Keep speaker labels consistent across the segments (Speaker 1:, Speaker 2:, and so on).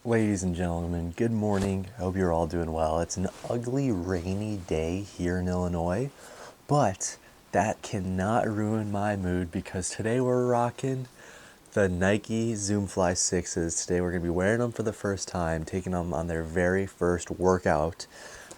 Speaker 1: Ladies and gentlemen, good morning. I hope you're all doing well. It's an ugly, rainy day here in Illinois, but that cannot ruin my mood because today we're rocking the Nike Zoom Fly 6s. Today we're going to be wearing them for the first time, taking them on their very first workout.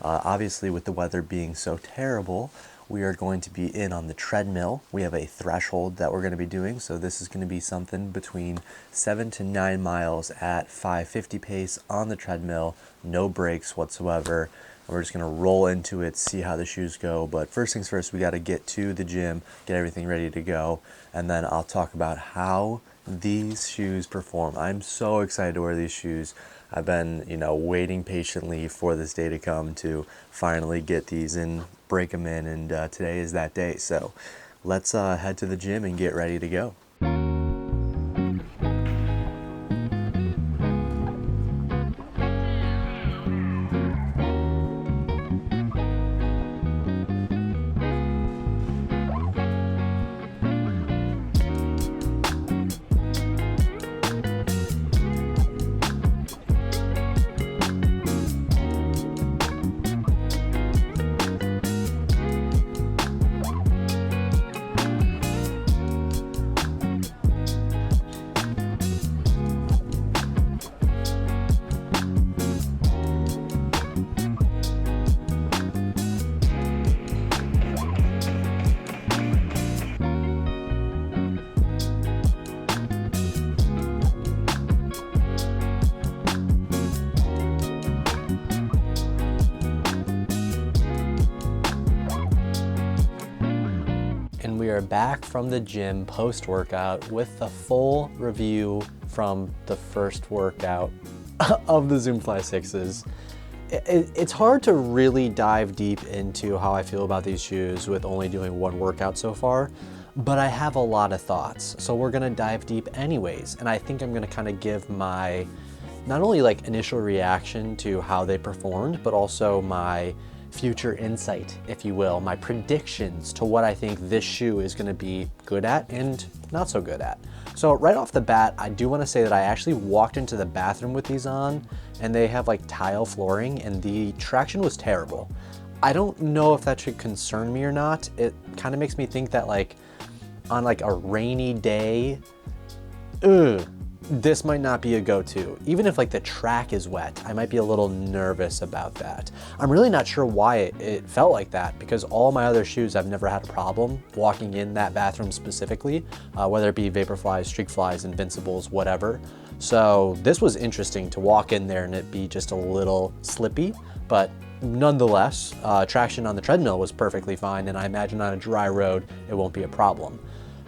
Speaker 1: Obviously, with the weather being so terrible, we are going to be in on the treadmill. We have a threshold that we're going to be doing, so this is going to be something between 7 to 9 miles at 550 pace on the treadmill, no brakes whatsoever. And we're just going to roll into it, see how the shoes go. But first things first, we got to get to the gym, get everything ready to go, and then I'll talk about how these shoes perform. I'm so excited to wear these shoes. I've been, waiting patiently for this day to come to finally get these and break them in, and today is that day. So let's head to the gym and get ready to go. And we are back from the gym post-workout with a full review from the first workout of the Zoom Fly 6s. It's hard to really dive deep into how I feel about these shoes with only doing one workout so far, but I have a lot of thoughts. So we're gonna dive deep anyways, and I think I'm gonna kind of give my not only like initial reaction to how they performed, but also my future insight, if you will, my predictions to what I think this shoe is going to be good at and not so good at. So right off the bat, I do want to say that I actually walked into the bathroom with these on, and they have like tile flooring, and the traction was terrible. I don't know if that should concern me or not. It kind of makes me think that like on like a rainy day, this might not be a go-to. Even if like the track is wet, I might be a little nervous about that. I'm really not sure why it felt like that, because all my other shoes I've never had a problem walking in that bathroom specifically, whether it be Vaporflies, Streakflies, Invincibles, whatever. So this was interesting to walk in there and it be just a little slippy, but nonetheless, traction on the treadmill was perfectly fine, and I imagine on a dry road, it won't be a problem.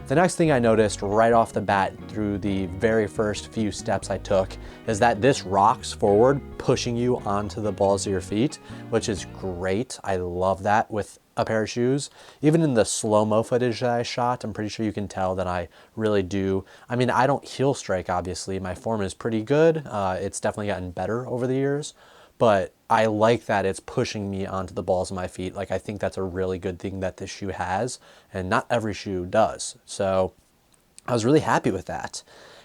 Speaker 1: The next thing I noticed right off the bat through the very first few steps I took is that this rocks forward, pushing you onto the balls of your feet, which is great. I love that with a pair of shoes. Even in the slow-mo footage that I shot, I'm pretty sure you can tell that I really do. I mean, I don't heel strike, obviously. My form is pretty good. It's definitely gotten better over the years, but I like that it's pushing me onto the balls of my feet. Like, I think that's a really good thing that this shoe has, and not every shoe does. So I was really happy with that.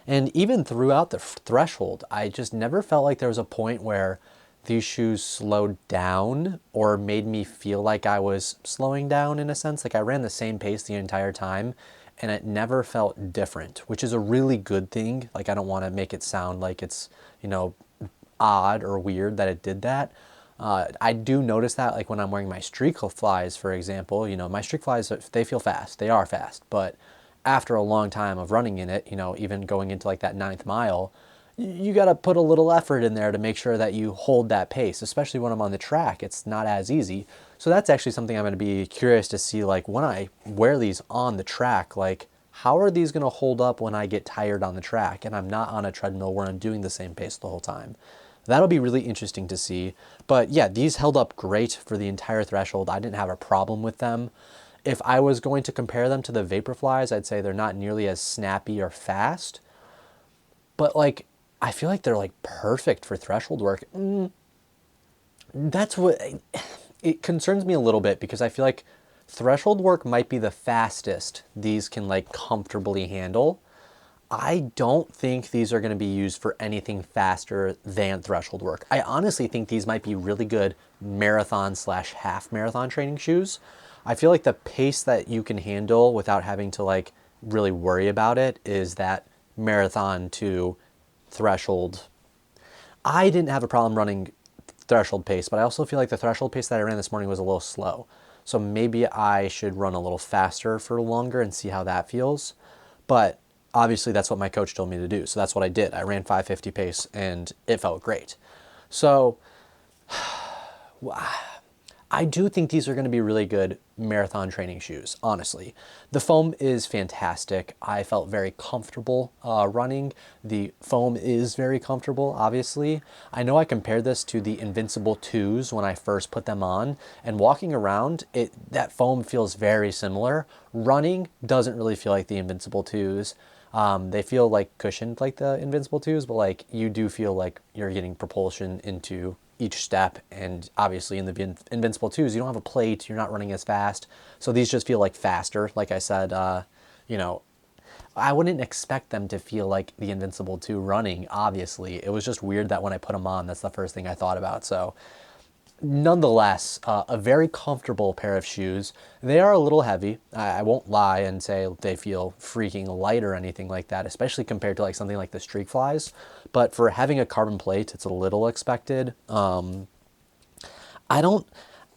Speaker 1: And even throughout the threshold, I just never felt like there was a point where these shoes slowed down or made me feel like I was slowing down in a sense. Like, I ran the same pace the entire time, and it never felt different, which is a really good thing. Like, I don't want to make it sound like it's, odd or weird that it did that. I do notice that, like when I'm wearing my Streakflies, for example, my Streakflies, they feel fast. They are fast, but after a long time of running in it, even going into like that 9th mile, you got to put a little effort in there to make sure that you hold that pace, especially when I'm on the track. It's not as easy. So that's actually something I'm going to be curious to see, like when I wear these on the track, like how are these going to hold up when I get tired on the track and I'm not on a treadmill where I'm doing the same pace the whole time. That'll be really interesting to see. But yeah, these held up great for the entire threshold. I didn't have a problem with them. If I was going to compare them to the Vaporflies, I'd say they're not nearly as snappy or fast. But like, I feel like they're like perfect for threshold work. That's what, it concerns me a little bit, because I feel like threshold work might be the fastest these can like comfortably handle. I don't think these are going to be used for anything faster than threshold work. I honestly think these might be really good marathon slash half marathon training shoes. I feel like the pace that you can handle without having to like really worry about it is that marathon to threshold. I didn't have a problem running threshold pace, but I also feel like the threshold pace that I ran this morning was a little slow. So maybe I should run a little faster for longer and see how that feels. But obviously that's what my coach told me to do. So that's what I did. I ran 550 pace and it felt great. So I do think these are going to be really good marathon training shoes, honestly. The foam is fantastic. I felt very comfortable running. The foam is very comfortable, obviously. I know I compared this to the Invincible 2s when I first put them on, and walking around, that foam feels very similar. Running doesn't really feel like the Invincible 2s. They feel like cushioned like the Invincible 2s, but like you do feel like you're getting propulsion into each step. And obviously in the Invincible 2s, you don't have a plate, you're not running as fast. So these just feel like faster. Like I said, you know, I wouldn't expect them to feel like the Invincible 2 running, obviously. It was just weird that when I put them on, that's the first thing I thought about. So nonetheless, a very comfortable pair of shoes. They are a little heavy. I won't lie and say they feel freaking light or anything like that, especially compared to like something like the Streak Flies. But for having a carbon plate, it's a little expected. I don't.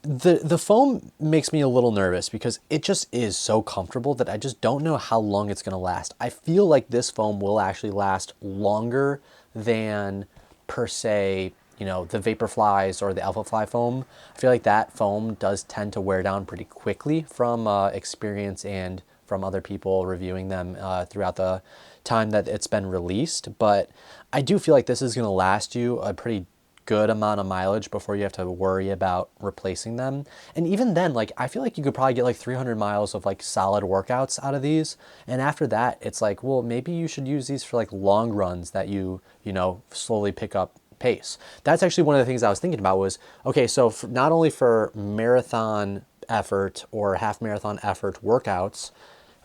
Speaker 1: The foam makes me a little nervous because it just is so comfortable that I just don't know how long it's going to last. I feel like this foam will actually last longer than, per se, you know, the Vaporflies or the Alphafly foam. I feel like that foam does tend to wear down pretty quickly from experience and from other people reviewing them throughout the time that it's been released. But I do feel like this is going to last you a pretty good amount of mileage before you have to worry about replacing them. And even then, like, I feel like you could probably get like 300 miles of like solid workouts out of these. And after that, it's like, well, maybe you should use these for like long runs that you know, slowly pick up pace. That's actually one of the things I was thinking about was, okay, so not only for marathon effort or half marathon effort workouts,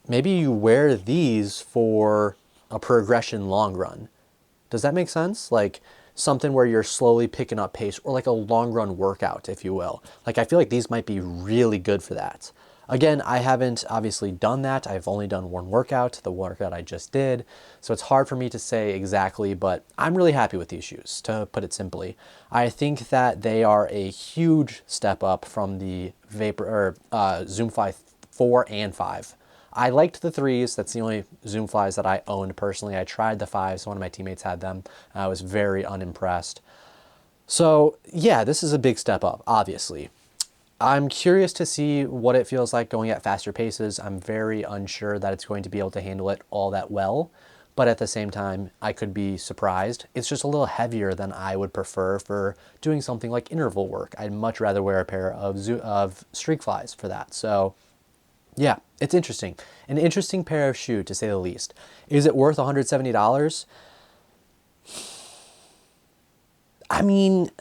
Speaker 1: maybe you wear these for a progression long run. Does that make sense? Like something where you're slowly picking up pace, or like a long run workout, if you will. Like I feel like these might be really good for that. Again, I haven't obviously done that. I've only done one workout, the workout I just did. So it's hard for me to say exactly, but I'm really happy with these shoes, to put it simply. I think that they are a huge step up from the Zoom Fly 4 and 5. I liked the 3s. That's the only Zoom Flies that I owned personally. I tried the 5s. One of my teammates had them. I was very unimpressed. So yeah, this is a big step up, obviously. I'm curious to see what it feels like going at faster paces. I'm very unsure that it's going to be able to handle it all that well, but at the same time, I could be surprised. It's just a little heavier than I would prefer for doing something like interval work. I'd much rather wear a pair of Streak Flies for that. So yeah, it's interesting. An interesting pair of shoe, to say the least. Is it worth $170? I mean,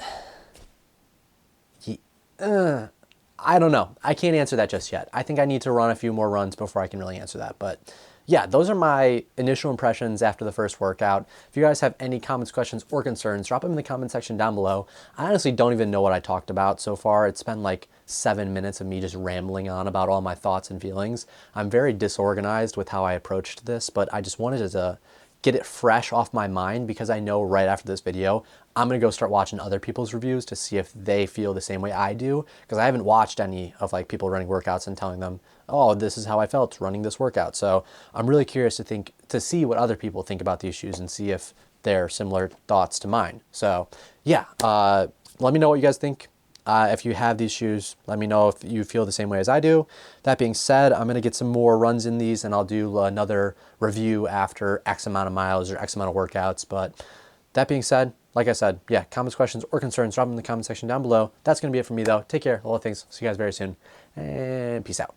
Speaker 1: I don't know. I can't answer that just yet. I think I need to run a few more runs before I can really answer that. But yeah, those are my initial impressions after the first workout. If you guys have any comments, questions, or concerns, drop them in the comment section down below. I honestly don't even know what I talked about so far. It's been like 7 minutes of me just rambling on about all my thoughts and feelings. I'm very disorganized with how I approached this, but I just wanted to get it fresh off my mind because I know right after this video, I'm gonna go start watching other people's reviews to see if they feel the same way I do, because I haven't watched any of like people running workouts and telling them, oh, this is how I felt running this workout. So I'm really curious to see what other people think about these shoes and see if they're similar thoughts to mine. So yeah, let me know what you guys think. If you have these shoes, let me know if you feel the same way as I do. That being said, I'm gonna get some more runs in these and I'll do another review after X amount of miles or X amount of workouts. But that being said, like I said, yeah, comments, questions, or concerns, drop them in the comment section down below. That's gonna be it for me though. Take care, all the things. See you guys very soon, and peace out.